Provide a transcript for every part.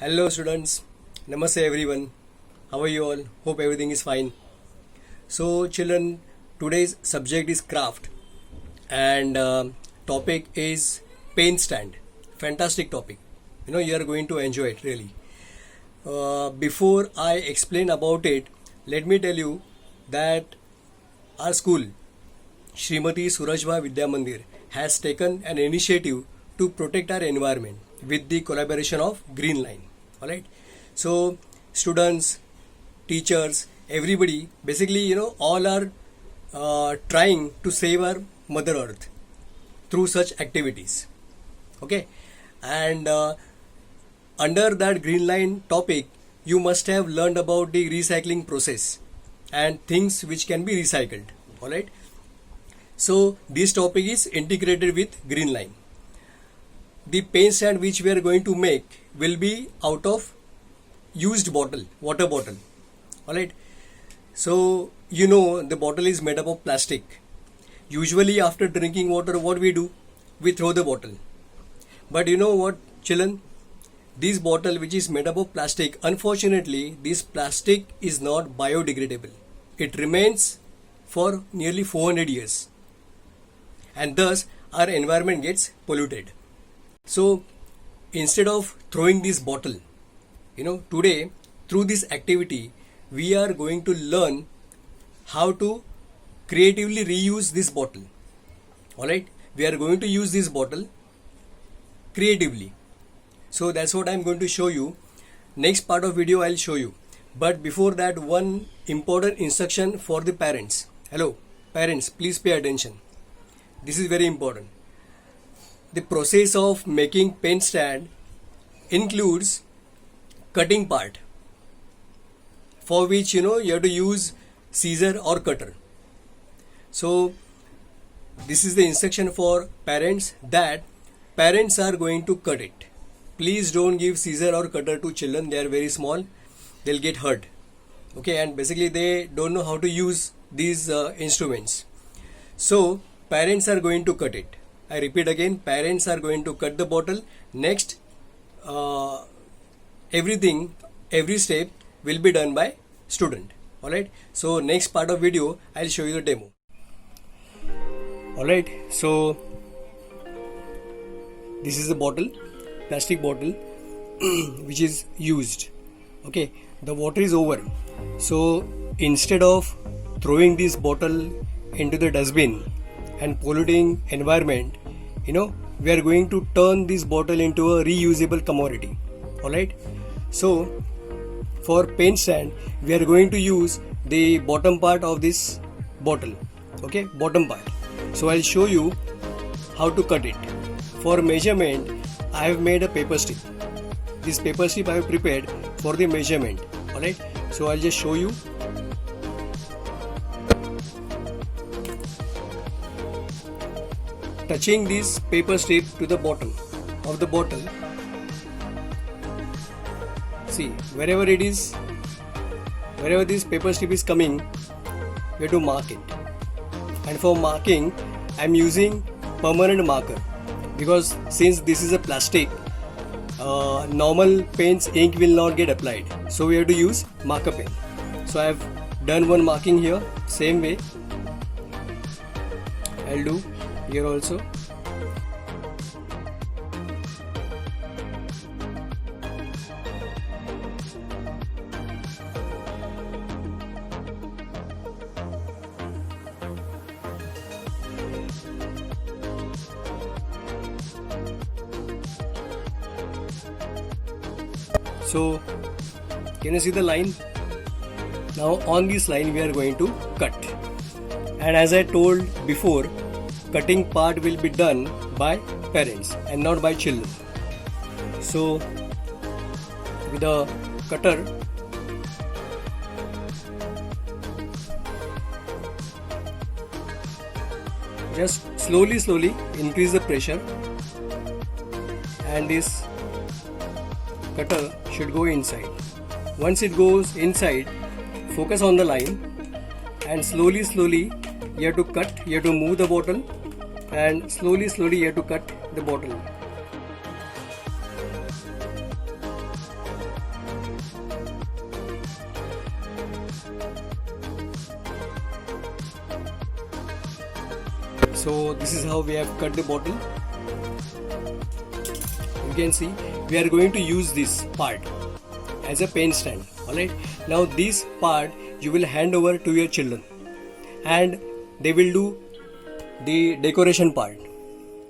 Hello students, Namaste everyone. How are you all? Hope everything is fine. So children, today's subject is craft and topic is paint stand. Fantastic topic. You are going to enjoy it really. Before I explain about it, let me tell you that our school, Srimati Surajbha Vidya Mandir, has taken an initiative to protect our environment with the collaboration of Green Line. Alright, so students, teachers, everybody, basically, all are trying to save our Mother Earth through such activities. Okay, and under that Green Line topic, you must have learned about the recycling process and things which can be recycled. Alright, so this topic is integrated with Green Line. The paint stand which we are going to make will be out of used bottle, water bottle. Alright, so the bottle is made up of plastic. Usually after drinking water, what we do? We throw the bottle. But you know what, children? This bottle which is made up of plastic, unfortunately this plastic is not biodegradable. It remains for nearly 400 years and thus our environment gets polluted. So instead of throwing this bottle, today through this activity we are going to learn how to creatively reuse this bottle. Alright, we are going to use this bottle creatively. So that's what I'm going to show you. Next part of video I'll show you. But before that, one important instruction for the parents. Hello parents, please pay attention. This is very important. The process of making paint stand includes cutting part, for which you have to use scissor or cutter. So this is the instruction for parents, that parents are going to cut it. Please don't give scissor or cutter to children. They are very small, they'll get hurt. Okay, and basically they don't know how to use these instruments. So parents are going to cut it. I repeat again, parents are going to cut the bottle. Next, every step will be done by student. Alright, so next part of video I'll show you the demo. Alright, so this is a bottle, plastic bottle which is used. Okay, the water is over. So instead of throwing this bottle into the dustbin and polluting environment, we are going to turn this bottle into a reusable commodity. Alright, so for paint stand we are going to use the bottom part of this bottle. Okay, bottom part. So I'll show you how to cut it. For measurement, I have made a paper strip. This paper strip I have prepared for the measurement. Alright, so I'll just show you. Touching this paper strip to the bottom of the bottle, see, wherever this paper strip is coming, we have to mark it. And for marking, I am using permanent marker, because since this is a plastic, normal paints ink will not get applied, so we have to use marker pen. So I have done one marking here. Same way I'll do here also. So can you see the line? Now on this line we are going to cut, and as I told before, cutting part will be done by parents and not by children. So with the cutter, just slowly increase the pressure, and this cutter should go inside. Once it goes inside, focus on the line and slowly you have to cut, you have to move the bottle, and slowly you have to cut the bottle. So this is how we have cut the bottle. You can see we are going to use this part as a pen stand. Alright, now this part you will hand over to your children and they will do the decoration part.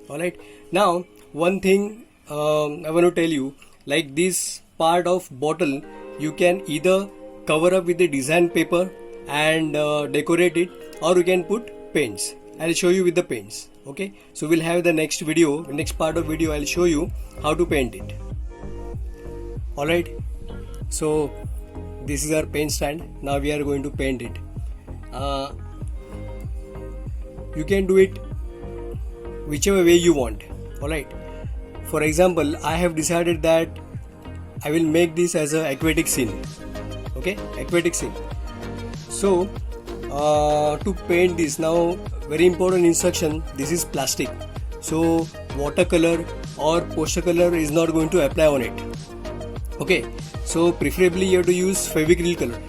Alright, now one thing I want to tell you, like this part of bottle you can either cover up with the design paper and decorate it, or you can put paints. I'll show you with the paints. Okay, so we'll have the next part of video. I'll show you how to paint it. Alright, so this is our paint stand. Now we are going to paint it. You can do it whichever way you want. Alright, for example, I have decided that I will make this as an aquatic scene. Okay, aquatic scene. So to paint this, now very important instruction, this is plastic, so watercolor or poster color is not going to apply on it. Okay, so preferably you have to use Fevicryl color,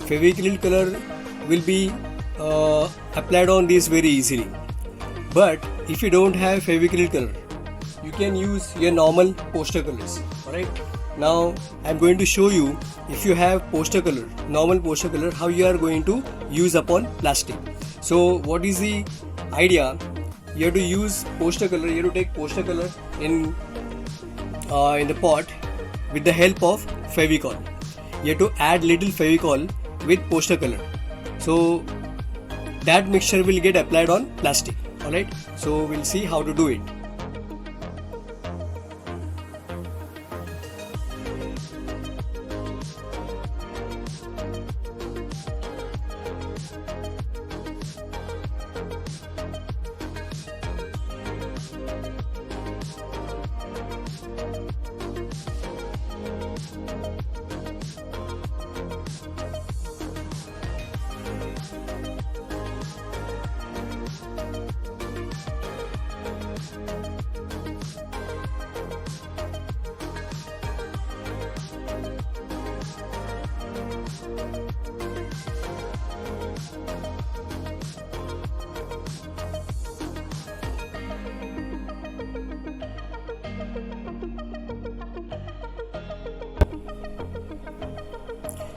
Fevicryl color will be applied on this very easily. But if you don't have Fevicryl color, you can use your normal poster colors. Alright, now I am going to show you, if you have poster color, normal poster color, how you are going to use upon plastic. So what is the idea? You have to use poster color. You have to take poster color in the pot with the help of Fevicol. You have to add little Fevicol with poster color, so that mixture will get applied on plastic. Alright, so we'll see how to do it.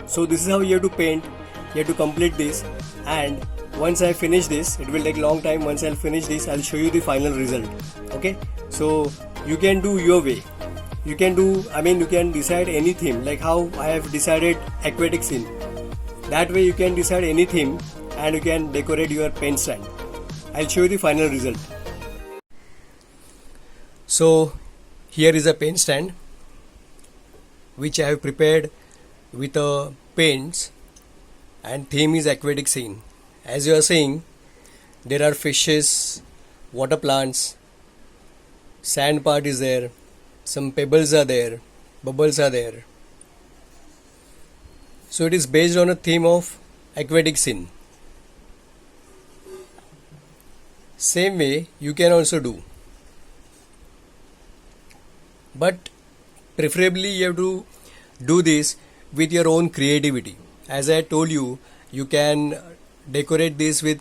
So this is how you have to paint. You have to complete this, and once I finish this, it will take a long time. Once I'll finish this, I'll show you the final result. Okay, so you can do your way. You can decide any theme, like how I have decided aquatic scene. That way you can decide any theme and you can decorate your pen stand. I'll show you the final result. So here is a pen stand which I have prepared with paints, and theme is aquatic scene. As you are seeing, there are fishes, water plants, sand part is there, some pebbles are there, bubbles are there. So it is based on a theme of aquatic scene. Same way you can also do, but preferably you have to do this with your own creativity. As I told you, you can decorate this with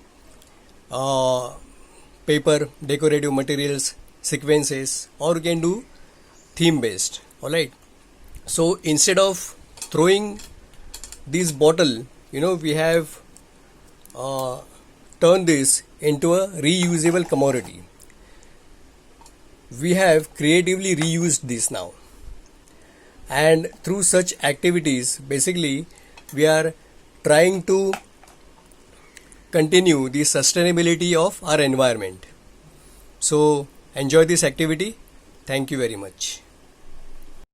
paper, decorative materials, sequences, or you can do theme based. Alright, so instead of throwing this bottle, we have turned this into a reusable commodity. We have creatively reused this now, and through such activities, basically we are trying to continue the sustainability of our environment. So enjoy this activity. Thank you very much.